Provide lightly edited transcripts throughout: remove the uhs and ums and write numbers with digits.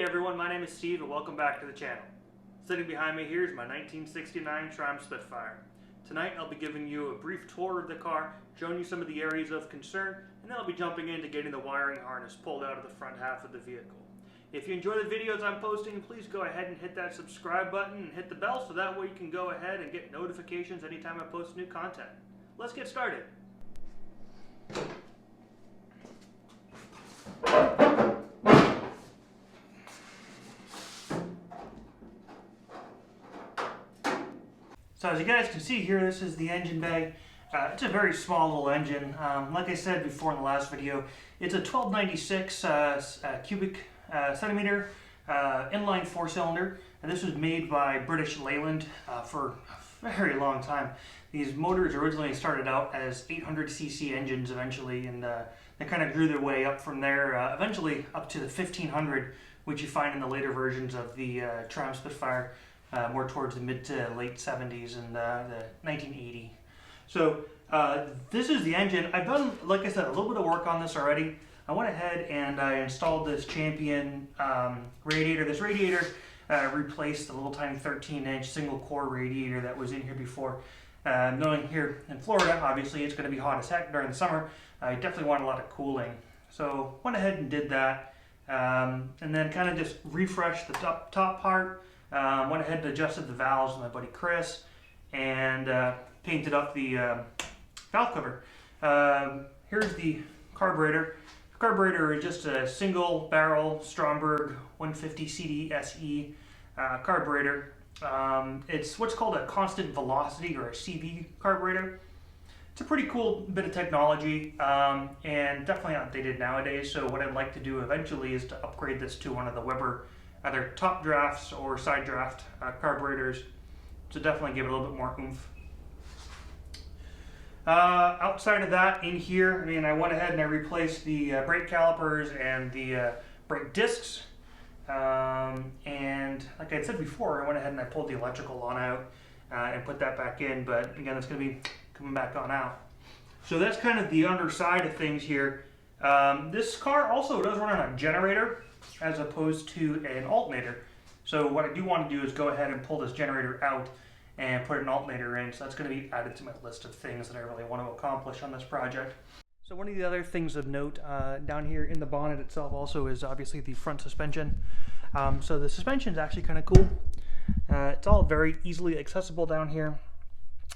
everyone, my name is Steve and welcome back to the channel. Sitting behind me here is my 1969 Triumph Spitfire. Tonight I'll be giving you a brief tour of the car, showing you some of the areas of concern, and then I'll be jumping into getting the wiring harness pulled out of the front half of the vehicle. If you enjoy the videos I'm posting, please go ahead and hit that subscribe button and hit the bell so that way you can go ahead and get notifications anytime I post new content. Let's get started. So as you guys can see here, this is the engine bay. It's a very small little engine. Like I said before in the last video, it's a 1296 cubic centimeter inline four-cylinder, and this was made by British Leyland for a very long time. These motors originally started out as 800cc engines eventually, and they kind of grew their way up from there, eventually up to the 1500, which you find in the later versions of the Triumph Spitfire. More towards the mid to late 70s and the 1980. So this is the engine. I've done, like I said, a little bit of work on this already. I went ahead and I installed this Champion radiator. This radiator replaced the little tiny 13-inch single core radiator that was in here before. Knowing here in Florida, obviously it's going to be hot as heck during the summer. I definitely want a lot of cooling. So went ahead and did that, and then kind of just refreshed the top part. Went ahead and adjusted the valves with my buddy Chris, and painted up the valve cover. Here's the carburetor. The carburetor is just a single barrel Stromberg 150 CD SE carburetor. It's what's called a constant velocity, or a CV carburetor. It's a pretty cool bit of technology, and definitely outdated nowadays. So what I'd like to do eventually is to upgrade this to one of the Weber either top drafts or side draft carburetors to definitely give it a little bit more oomph. Outside of that, in here, I went ahead and I replaced the brake calipers and the brake discs. And like I said before, I went ahead and I pulled the electrical on out and put that back in, but again, it's going to be coming back on out. So that's kind of the underside of things here. This car also does run on a generator as opposed to an alternator. So what I do want to do is go ahead and pull this generator out and put an alternator in. So that's going to be added to my list of things that I really want to accomplish on this project. So one of the other things of note down here in the bonnet itself also is obviously the front suspension. So the suspension is actually kind of cool. It's all very easily accessible down here.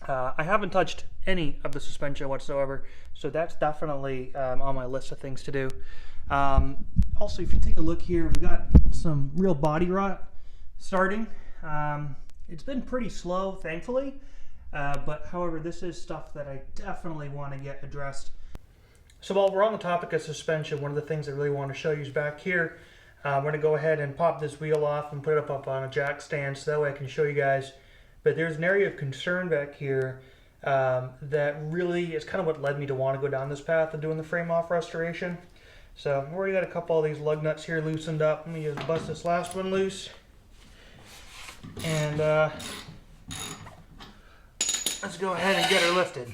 I haven't touched any of the suspension whatsoever, so that's definitely on my list of things to do. Also, if you take a look here, we've got some real body rot starting. It's been pretty slow, thankfully, but however, this is stuff that I definitely want to get addressed. So while we're on the topic of suspension, one of the things I really want to show you is back here. I'm going to go ahead and pop this wheel off and put it up on a jack stand so that way I can show you guys. But there's an area of concern back here that really is kind of what led me to want to go down this path of doing the frame off restoration. So I've already got a couple of these lug nuts here loosened up. Let me just bust this last one loose. And let's go ahead and get her lifted.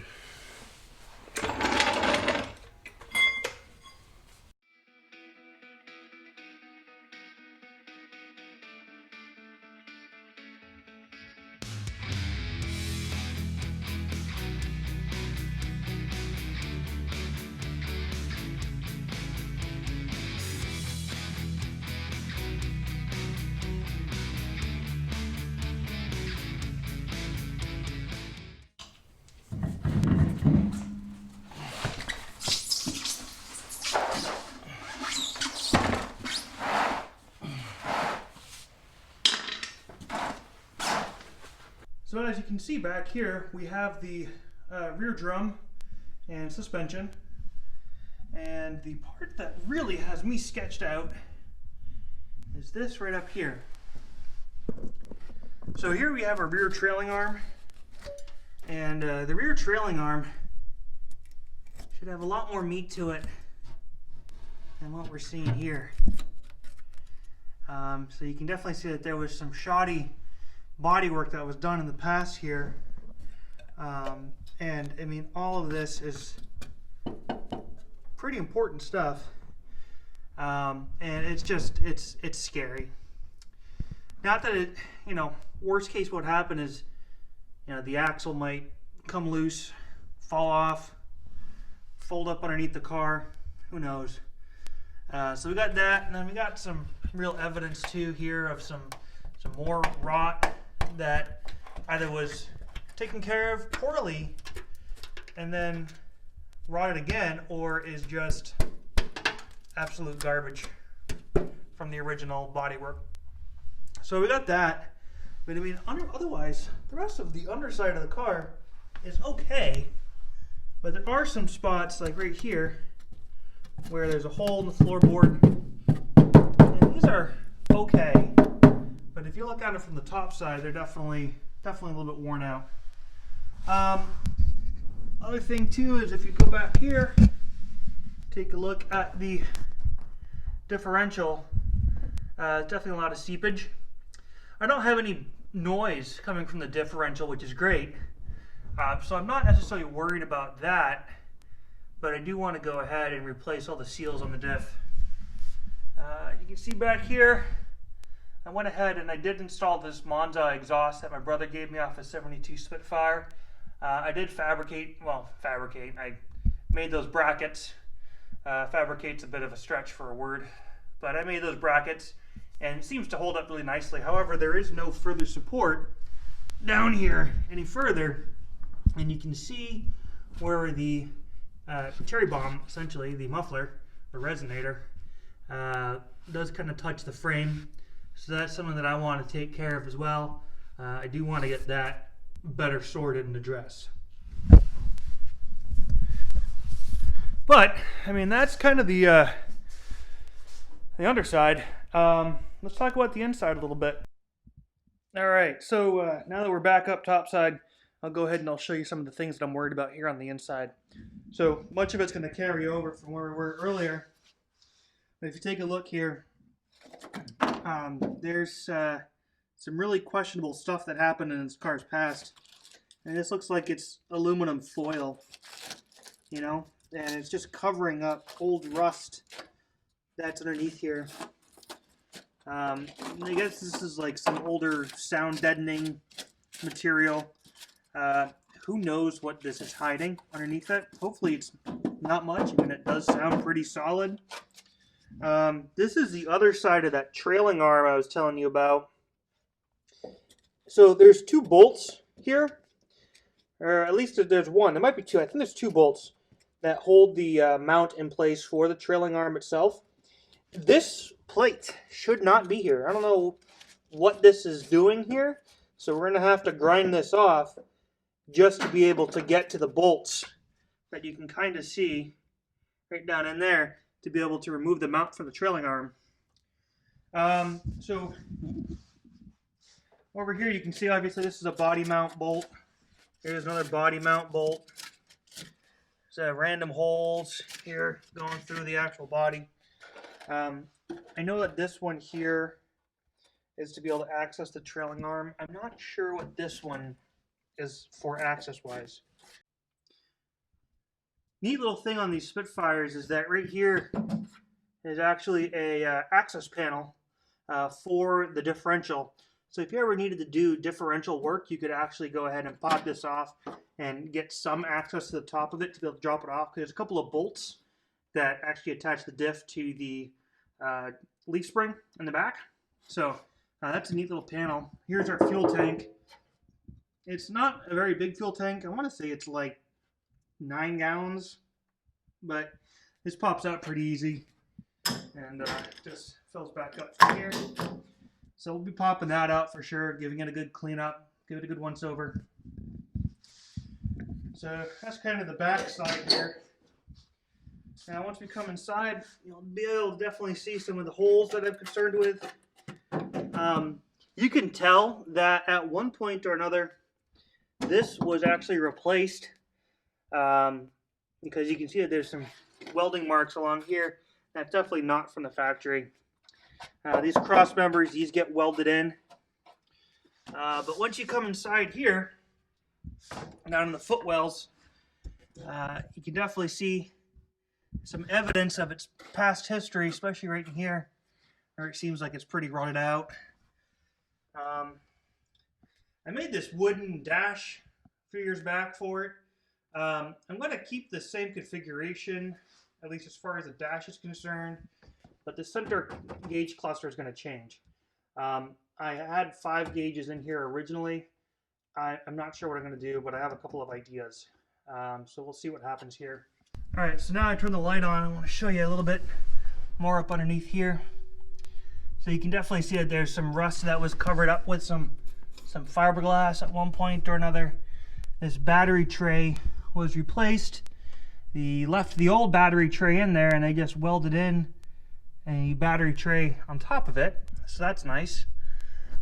So as you can see back here, we have the rear drum and suspension. And the part that really has me sketched out is this right up here. So here we have a rear trailing arm. And the rear trailing arm should have a lot more meat to it than what we're seeing here. So you can definitely see that there was some shoddy body work that was done in the past here. And I mean, all of this is pretty important stuff. and it's scary. Not that it, worst case what would happen is, the axle might come loose, fall off, fold up underneath the car. Who knows? So we got that, and then we got some real evidence too here of some more rot that either was taken care of poorly and then rotted again, or is just absolute garbage from the original bodywork. So we got that, but I mean, otherwise, the rest of the underside of the car is okay, but there are some spots, like right here, where there's a hole in the floorboard, and these are okay, but if you look at it from the top side, they're definitely a little bit worn out. Other thing too is if you go back here, take a look at the differential. Definitely a lot of seepage. I don't have any noise coming from the differential, which is great. So I'm not necessarily worried about that, but I do want to go ahead and replace all the seals on the diff. You can see back here, I went ahead and I did install this Monza exhaust that my brother gave me off a 72 Spitfire. I did fabricate, I made those brackets. Fabricate's a bit of a stretch for a word, but I made those brackets and it seems to hold up really nicely. However, there is no further support down here any further, and you can see where the cherry bomb, essentially the muffler or resonator, does kind of touch the frame. So that's something that I want to take care of as well. I do want to get that better sorted and addressed. But I mean, that's kind of the underside. Let's talk about the inside a little bit. All right, so now that we're back up topside, I'll go ahead and I'll show you some of the things that I'm worried about here on the inside. So much of it's going to carry over from where we were earlier. But if you take a look here, there's some really questionable stuff that happened in this car's past. And this looks like it's aluminum foil, and it's just covering up old rust that's underneath here. I guess this is like some older sound deadening material. Who knows what this is hiding underneath it? Hopefully it's not much. I mean, it does sound pretty solid. This is the other side of that trailing arm I was telling you about. So there's two bolts here, or at least there's one. There might be two. I think there's two bolts that hold the mount in place for the trailing arm itself. This plate should not be here. I don't know what this is doing here, so we're going to have to grind this off just to be able to get to the bolts that you can kind of see right down in there to be able to remove the mount from the trailing arm. So over here you can see obviously this is a body mount bolt. Here's another body mount bolt. There's random holes here going through the actual body. I know that this one here is to be able to access the trailing arm. I'm not sure what this one is for access wise. Neat little thing on these Spitfires is that right here is actually a access panel for the differential. So if you ever needed to do differential work, you could actually go ahead and pop this off and get some access to the top of it to be able to drop it off. There's a couple of bolts that actually attach the diff to the leaf spring in the back. So that's a neat little panel. Here's our fuel tank. It's not a very big fuel tank. I want to say it's like 9 gallons, but this pops out pretty easy and just fills back up from here. So we'll be popping that out for sure, giving it a good cleanup, give it a good once over. So that's kind of the back side here. Now once we come inside, you'll be able to definitely see some of the holes that I'm concerned with. You can tell that at one point or another, this was actually replaced because you can see that there's some welding marks along here. That's definitely not from the factory. These cross members, these get welded in. But once you come inside here, down in the footwells, you can definitely see some evidence of its past history, especially right in here, where it seems like it's pretty rotted out. I made this wooden dash a few years back for it. I'm going to keep the same configuration, at least as far as the dash is concerned, but the center gauge cluster is going to change. I had 5 gauges in here originally. I'm not sure what I'm going to do, but I have a couple of ideas. So we'll see what happens here. All right, so now I turn the light on. I want to show you a little bit more up underneath here. So you can definitely see that there's some rust that was covered up with some fiberglass at one point or another. This battery tray was replaced. They left the old battery tray in there and they just welded in a battery tray on top of it. So that's nice.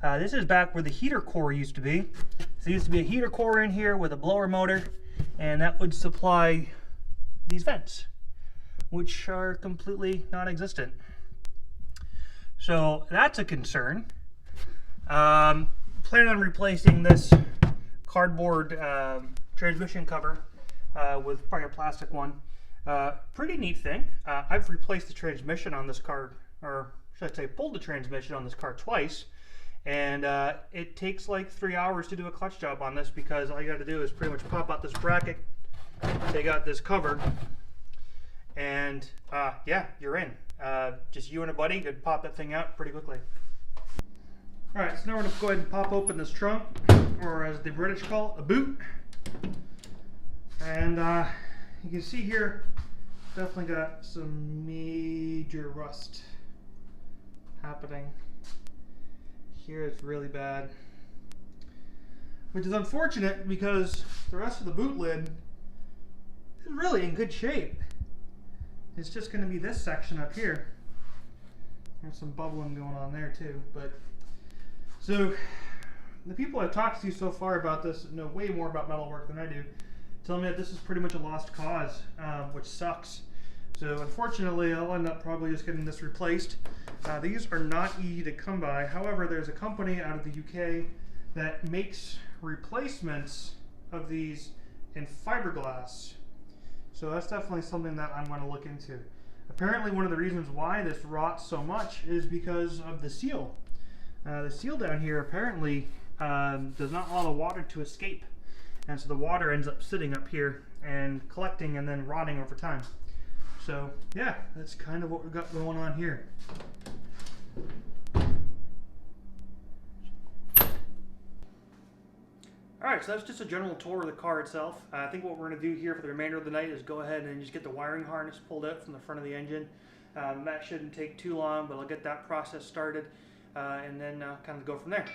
This is back where the heater core used to be. So there used to be a heater core in here with a blower motor, and that would supply these vents, which are completely non-existent. So that's a concern. Plan on replacing this cardboard transmission cover with probably a plastic one. Pretty neat thing. I've replaced the transmission on this car, or should I say pulled the transmission on this car twice, and it takes like 3 hours to do a clutch job on this, because all you got to do is pretty much pop out this bracket, take out this cover, and yeah, you're in. Just you and a buddy could pop that thing out pretty quickly. Alright, so now we're going to go ahead and pop open this trunk, or as the British call it, a boot. And you can see here, definitely got some major rust happening. Here it's really bad, which is unfortunate because the rest of the boot lid is really in good shape. It's just going to be this section up here. There's some bubbling going on there too. But so the people I've talked to so far about this know way more about metalwork than I do. Tell me that this is pretty much a lost cause, which sucks. So unfortunately, I'll end up probably just getting this replaced. These are not easy to come by. However, there's a company out of the UK that makes replacements of these in fiberglass. So that's definitely something that I'm going to look into. Apparently one of the reasons why this rots so much is because of the seal. The seal down here apparently does not allow the water to escape. And so the water ends up sitting up here and collecting and then rotting over time. So yeah, that's kind of what we've got going on here. Alright, so that's just a general tour of the car itself. I think what we're going to do here for the remainder of the night is go ahead and just get the wiring harness pulled out from the front of the engine. That shouldn't take too long, but I'll get that process started and then kind of go from there.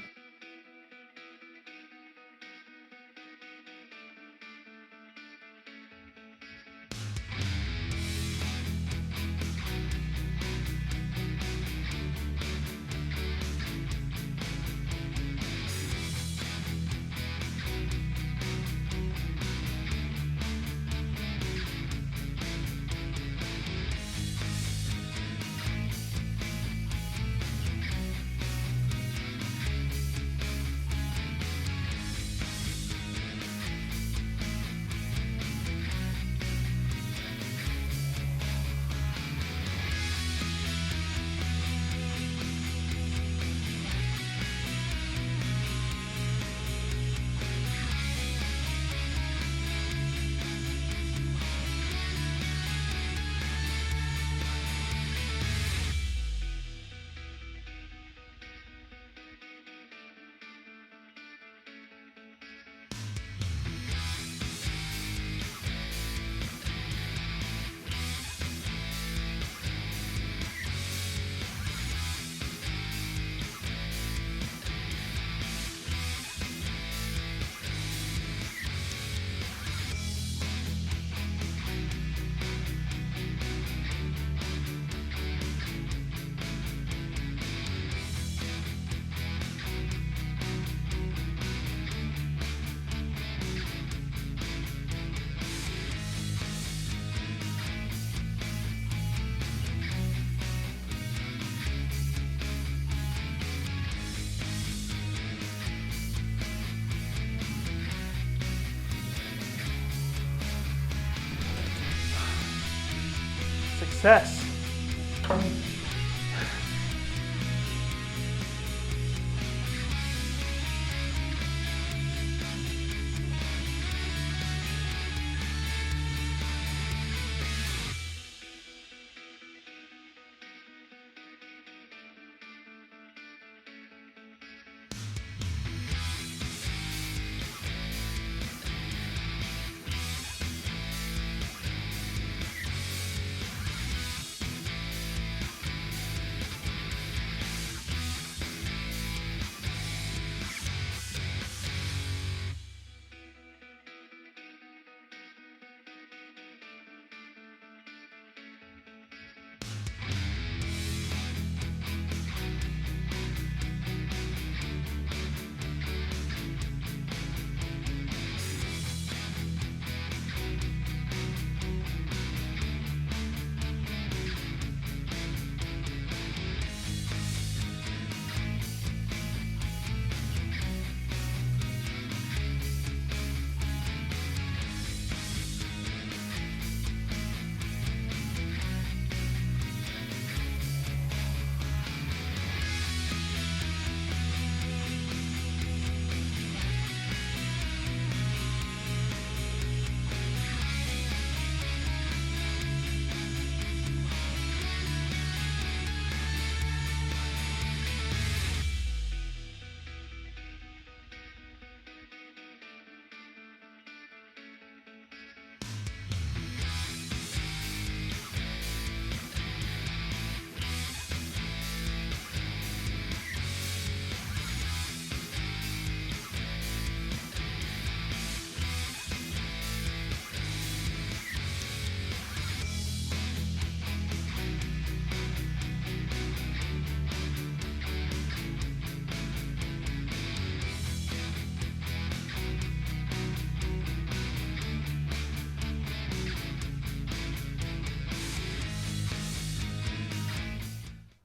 success.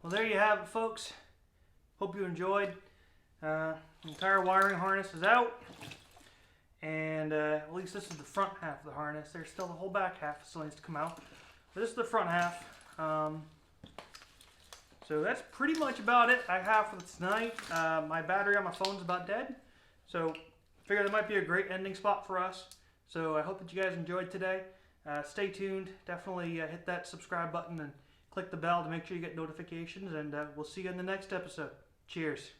Well, there you have it, folks. Hope you enjoyed. The entire wiring harness is out. And at least this is the front half of the harness. There's still the whole back half that still needs to come out. But this is the front half. So that's pretty much about it I have for tonight. My battery on my phone's about dead. So I figured that might be a great ending spot for us. So I hope that you guys enjoyed today. Stay tuned. Definitely hit that subscribe button and click the bell to make sure you get notifications. And we'll see you in the next episode. Cheers.